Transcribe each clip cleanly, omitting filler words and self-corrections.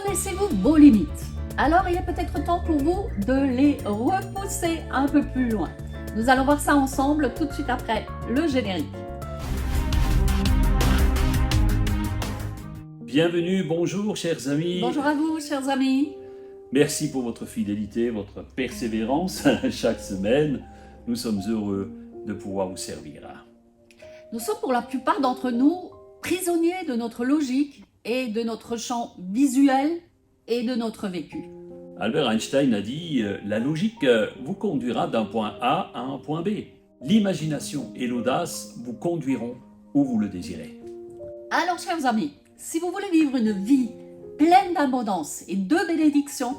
Connaissez-vous vos limites? Alors il est peut-être temps pour vous de les repousser un peu plus loin. Nous allons voir ça ensemble tout de suite après le générique. Bienvenue, bonjour chers amis. Bonjour à vous chers amis. Merci pour votre fidélité, votre persévérance chaque semaine. Nous sommes heureux de pouvoir vous servir. Nous sommes pour la plupart d'entre nous prisonniers de notre logique et de notre champ visuel et de notre vécu. Albert Einstein a dit « La logique vous conduira d'un point A à un point B. L'imagination et l'audace vous conduiront où vous le désirez. » Alors chers amis, si vous voulez vivre une vie pleine d'abondance et de bénédictions,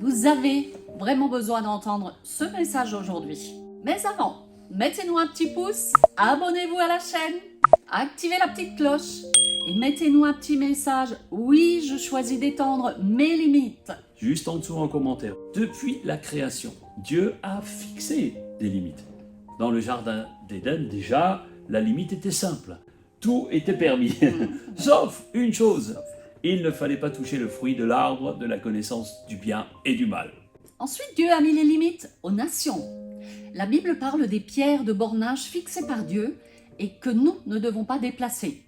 vous avez vraiment besoin d'entendre ce message aujourd'hui. Mais avant, mettez-nous un petit pouce, abonnez-vous à la chaîne, activez la petite cloche et mettez-nous un petit message. Oui, je choisis d'étendre mes limites. Juste en dessous en commentaire. Depuis la création, Dieu a fixé des limites. Dans le jardin d'Éden, déjà, la limite était simple. Tout était permis. Sauf une chose. Il ne fallait pas toucher le fruit de l'arbre de la connaissance du bien et du mal. Ensuite, Dieu a mis les limites aux nations. La Bible parle des pierres de bornage fixées par Dieu et que nous ne devons pas déplacer.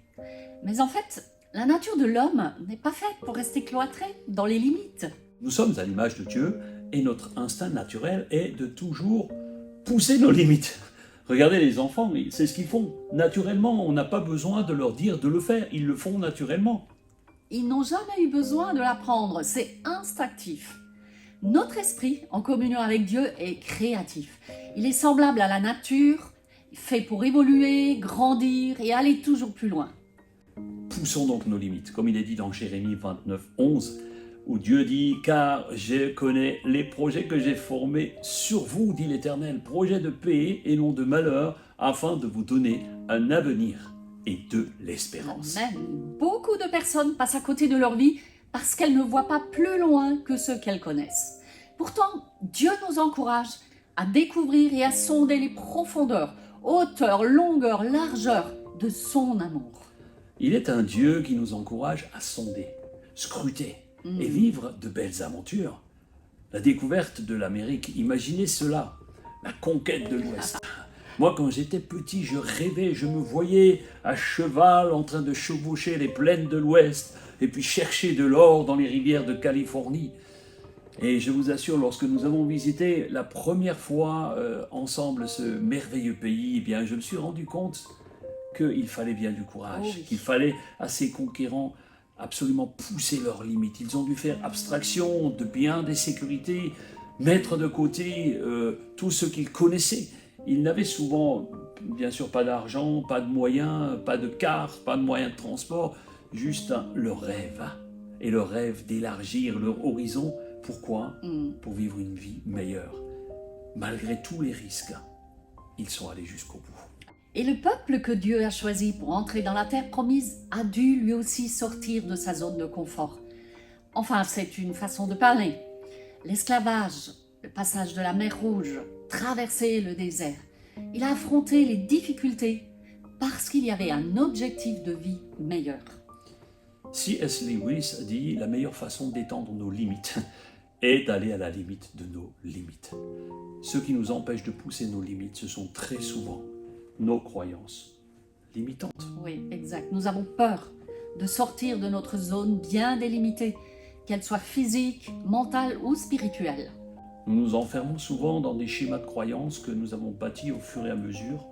Mais en fait, la nature de l'homme n'est pas faite pour rester cloîtrée dans les limites. Nous sommes à l'image de Dieu et notre instinct naturel est de toujours pousser nos limites. Regardez les enfants, c'est ce qu'ils font. Naturellement, on n'a pas besoin de leur dire de le faire, ils le font naturellement. Ils n'ont jamais eu besoin de l'apprendre, c'est instinctif. Notre esprit, en communion avec Dieu, est créatif. Il est semblable à la nature, fait pour évoluer, grandir et aller toujours plus loin. Poussons donc nos limites, comme il est dit dans Jérémie 29, 11, où Dieu dit « Car je connais les projets que j'ai formés sur vous, dit l'Éternel, projets de paix et non de malheur, afin de vous donner un avenir et de l'espérance. » Amen. Beaucoup de personnes passent à côté de leur vie parce qu'elles ne voient pas plus loin que ce qu'elles connaissent. Pourtant, Dieu nous encourage à découvrir et à sonder les profondeurs, hauteur, longueur, largeur de son amour. Il est un Dieu qui nous encourage à sonder, scruter et vivre de belles aventures. La découverte de l'Amérique, imaginez cela, la conquête de l'Ouest. Moi, quand j'étais petit, je rêvais, je me voyais à cheval en train de chevaucher les plaines de l'Ouest et puis chercher de l'or dans les rivières de Californie. Et je vous assure, lorsque nous avons visité la première fois ensemble ce merveilleux pays, eh bien, je me suis rendu compte qu'il fallait bien du courage, qu'il fallait à ces conquérants absolument pousser leurs limites. Ils ont dû faire abstraction de bien des sécurités, mettre de côté tout ce qu'ils connaissaient. Ils n'avaient souvent, bien sûr, pas d'argent, pas de moyens, pas de cars, pas de moyens de transport, juste leur rêve. Et leur rêve d'élargir leur horizon. Pourquoi? Pour vivre une vie meilleure. Malgré tous les risques, ils sont allés jusqu'au bout. Et le peuple que Dieu a choisi pour entrer dans la terre promise a dû lui aussi sortir de sa zone de confort. Enfin, c'est une façon de parler. L'esclavage, le passage de la mer Rouge, traverser le désert. Il a affronté les difficultés parce qu'il y avait un objectif de vie meilleur. C.S. Lewis a dit « La meilleure façon d'étendre nos limites est d'aller à la limite de nos limites. » Ce qui nous empêche de pousser nos limites, ce sont très souvent nos croyances limitantes. Oui, exact. Nous avons peur de sortir de notre zone bien délimitée, qu'elle soit physique, mentale ou spirituelle. Nous nous enfermons souvent dans des schémas de croyances que nous avons bâtis au fur et à mesure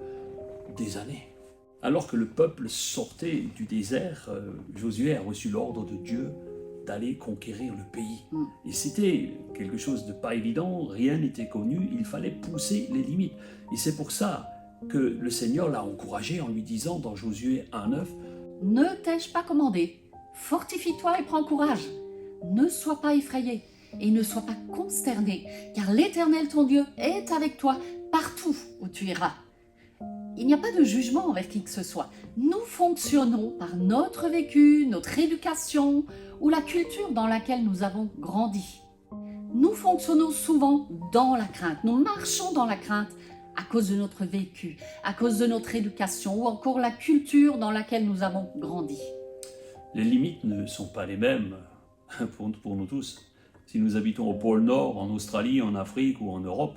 des années. Alors que le peuple sortait du désert, Josué a reçu l'ordre de Dieu d'aller conquérir le pays. Et c'était quelque chose de pas évident, rien n'était connu, il fallait pousser les limites. Et c'est pour ça que le Seigneur l'a encouragé en lui disant dans Josué 1,9 « Ne t'ai-je pas commandé? Fortifie-toi et prends courage. Ne sois pas effrayé et ne sois pas consterné, car l'Éternel ton Dieu est avec toi partout où tu iras. » Il n'y a pas de jugement envers qui que ce soit. Nous fonctionnons par notre vécu, notre éducation ou la culture dans laquelle nous avons grandi. Nous fonctionnons souvent dans la crainte. Nous marchons dans la crainte à cause de notre vécu, à cause de notre éducation ou encore la culture dans laquelle nous avons grandi. Les limites ne sont pas les mêmes pour nous tous. Si nous habitons au pôle Nord, en Australie, en Afrique ou en Europe,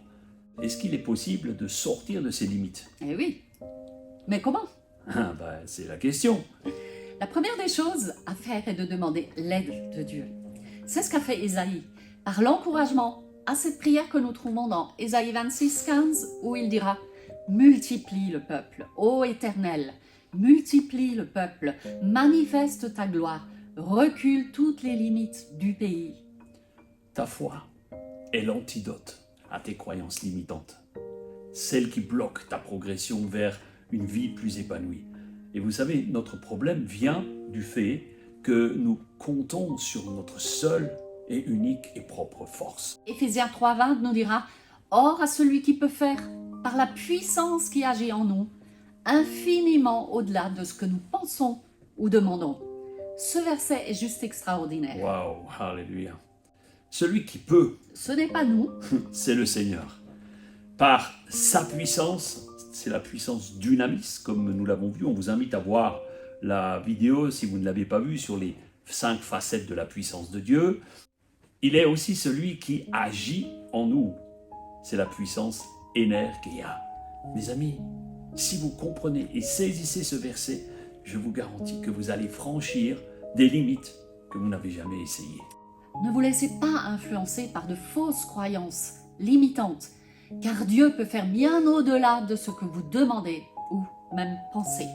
est-ce qu'il est possible de sortir de ces limites? Eh oui. Mais comment? C'est la question. La première des choses à faire est de demander l'aide de Dieu. C'est ce qu'a fait Ésaïe, par l'encouragement à cette prière que nous trouvons dans Ésaïe 26, 15, où il dira « Multiplie le peuple, ô Éternel, multiplie le peuple, manifeste ta gloire, recule toutes les limites du pays. » Ta foi est l'antidote à tes croyances limitantes, celle qui bloque ta progression vers une vie plus épanouie. Et vous savez, notre problème vient du fait que nous comptons sur notre seule et unique et propre force. Éphésiens 3, 20 nous dira « Or à celui qui peut faire, par la puissance qui agit en nous, infiniment au-delà de ce que nous pensons ou demandons. » Ce verset est juste extraordinaire. Waouh, alléluia. Celui qui peut, Ce n'est pas nous, c'est le Seigneur. Par sa puissance, c'est la puissance dynamis, comme nous l'avons vu. On vous invite à voir la vidéo, si vous ne l'avez pas vue, sur les 5 facettes de la puissance de Dieu. Il est aussi celui qui agit en nous. C'est la puissance énergia. Mes amis, si vous comprenez et saisissez ce verset, je vous garantis que vous allez franchir des limites que vous n'avez jamais essayées. ne vous laissez pas influencer par de fausses croyances limitantes, car Dieu peut faire bien au-delà de ce que vous demandez ou même pensez.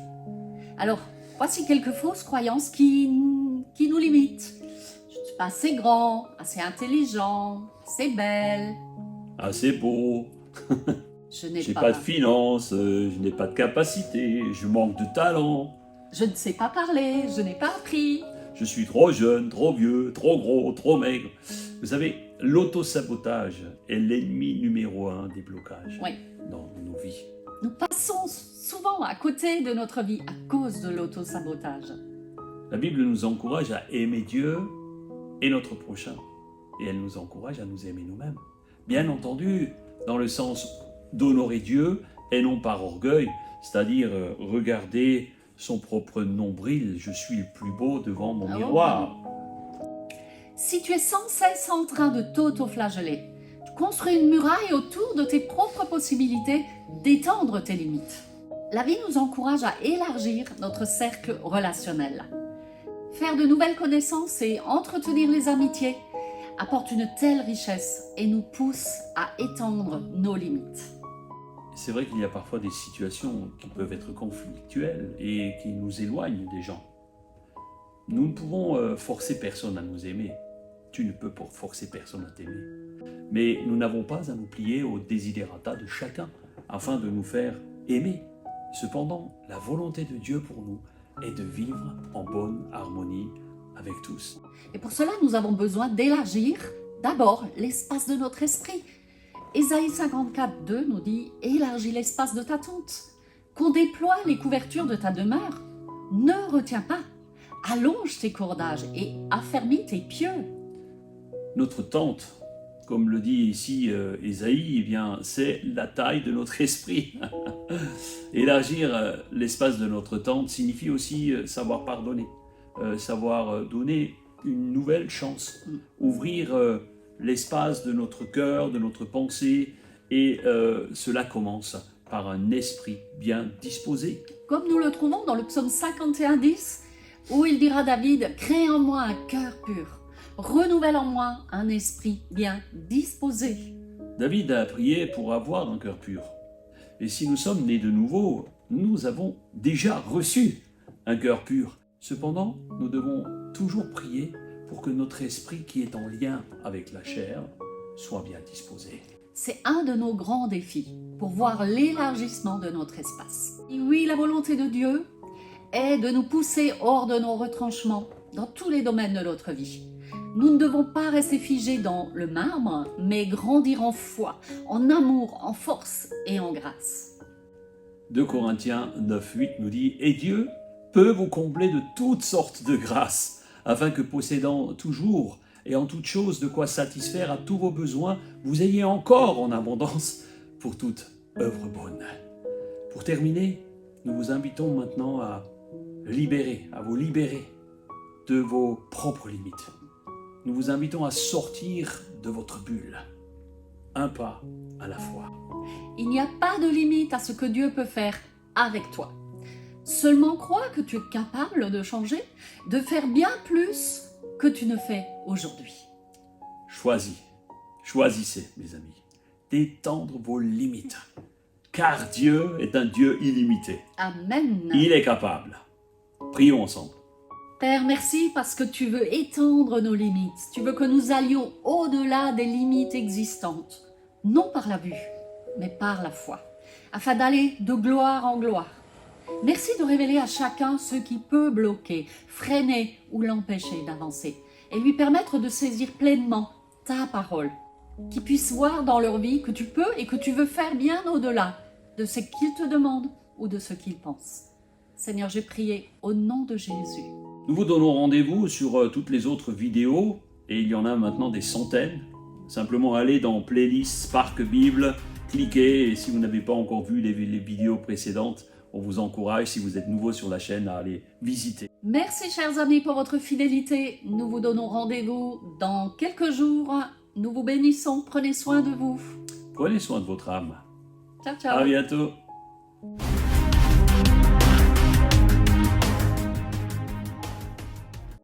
Alors, voici quelques fausses croyances qui nous limitent. Je ne suis pas assez grand, assez intelligent, assez belle. Assez beau, Je n'ai j'ai pas, pas de finances, je n'ai pas de capacité, je manque de talent, Je ne sais pas parler, je n'ai pas appris. je suis trop jeune, trop vieux, trop gros, trop maigre. Vous savez, l'autosabotage est l'ennemi numéro 1 des blocages Oui. dans nos vies. Nous passons souvent à côté de notre vie à cause de l'autosabotage. La Bible nous encourage à aimer Dieu et notre prochain. Et elle nous encourage à nous aimer nous-mêmes. Bien entendu, dans le sens d'honorer Dieu et non par orgueil, c'est-à-dire regarder son propre nombril. Je suis le plus beau devant mon miroir. Si tu es sans cesse en train de t'auto-flageller, tu construis une muraille autour de tes propres possibilités d'étendre tes limites. La vie nous encourage à élargir notre cercle relationnel. Faire de nouvelles connaissances et entretenir les amitiés apporte une telle richesse et nous pousse à étendre nos limites. C'est vrai qu'il y a parfois des situations qui peuvent être conflictuelles et qui nous éloignent des gens. Nous ne pouvons forcer personne à nous aimer. Tu ne peux pas forcer personne à t'aimer. Mais nous n'avons pas à nous plier aux desiderata de chacun afin de nous faire aimer. Cependant, la volonté de Dieu pour nous est de vivre en bonne harmonie avec tous. Et pour cela, nous avons besoin d'élargir d'abord l'espace de notre esprit. Ésaïe 54, 2 nous dit « Élargis l'espace de ta tente, qu'on déploie les couvertures de ta demeure. Ne retiens pas, allonge tes cordages et affermis tes pieux. » Notre tente, comme le dit ici Ésaïe, eh bien, c'est la taille de notre esprit. Élargir l'espace de notre tente signifie aussi savoir pardonner, savoir donner une nouvelle chance, ouvrir l'espace de notre cœur, de notre pensée, et cela commence par un esprit bien disposé. Comme nous le trouvons dans le psaume 51, 10, où il dira à David « Crée en moi un cœur pur, renouvelle en moi un esprit bien disposé. » David a prié pour avoir un cœur pur. Et si nous sommes nés de nouveau, nous avons déjà reçu un cœur pur. Cependant, nous devons toujours prier pour que notre esprit qui est en lien avec la chair soit bien disposé. C'est un de nos grands défis pour voir l'élargissement de notre espace. Et oui, la volonté de Dieu est de nous pousser hors de nos retranchements dans tous les domaines de notre vie. Nous ne devons pas rester figés dans le marbre, mais grandir en foi, en amour, en force et en grâce. 2 Corinthiens 9:8 nous dit « Et Dieu peut vous combler de toutes sortes de grâces, afin que possédant toujours et en toutes choses de quoi satisfaire à tous vos besoins, vous ayez encore en abondance pour toute œuvre bonne. » Pour terminer, nous vous invitons maintenant à vous libérer de vos propres limites. nous vous invitons à sortir de votre bulle, un pas à la fois. Il n'y a pas de limite à ce que Dieu peut faire avec toi. Seulement crois que tu es capable de changer, de faire bien plus que tu ne fais aujourd'hui. Choisissez, mes amis, d'étendre vos limites, car Dieu est un Dieu illimité. Amen. Il est capable. Prions ensemble. Père, merci parce que tu veux étendre nos limites. Tu veux que nous allions au-delà des limites existantes, non par la vue, mais par la foi, afin d'aller de gloire en gloire. Merci de révéler à chacun ce qui peut bloquer, freiner ou l'empêcher d'avancer et lui permettre de saisir pleinement ta parole, qu'ils puissent voir dans leur vie que tu peux et que tu veux faire bien au-delà de ce qu'ils te demandent ou de ce qu'ils pensent. Seigneur, j'ai prié au nom de Jésus. Nous vous donnons rendez-vous sur toutes les autres vidéos, et il y en a maintenant des centaines. Simplement allez dans Playlist Spark Bible, cliquez, et si vous n'avez pas encore vu les vidéos précédentes, on vous encourage, si vous êtes nouveau sur la chaîne, à aller visiter. Merci chers amis pour votre fidélité. Nous vous donnons rendez-vous dans quelques jours. Nous vous bénissons. Prenez soin de vous. Prenez soin de votre âme. Ciao, ciao. À bientôt.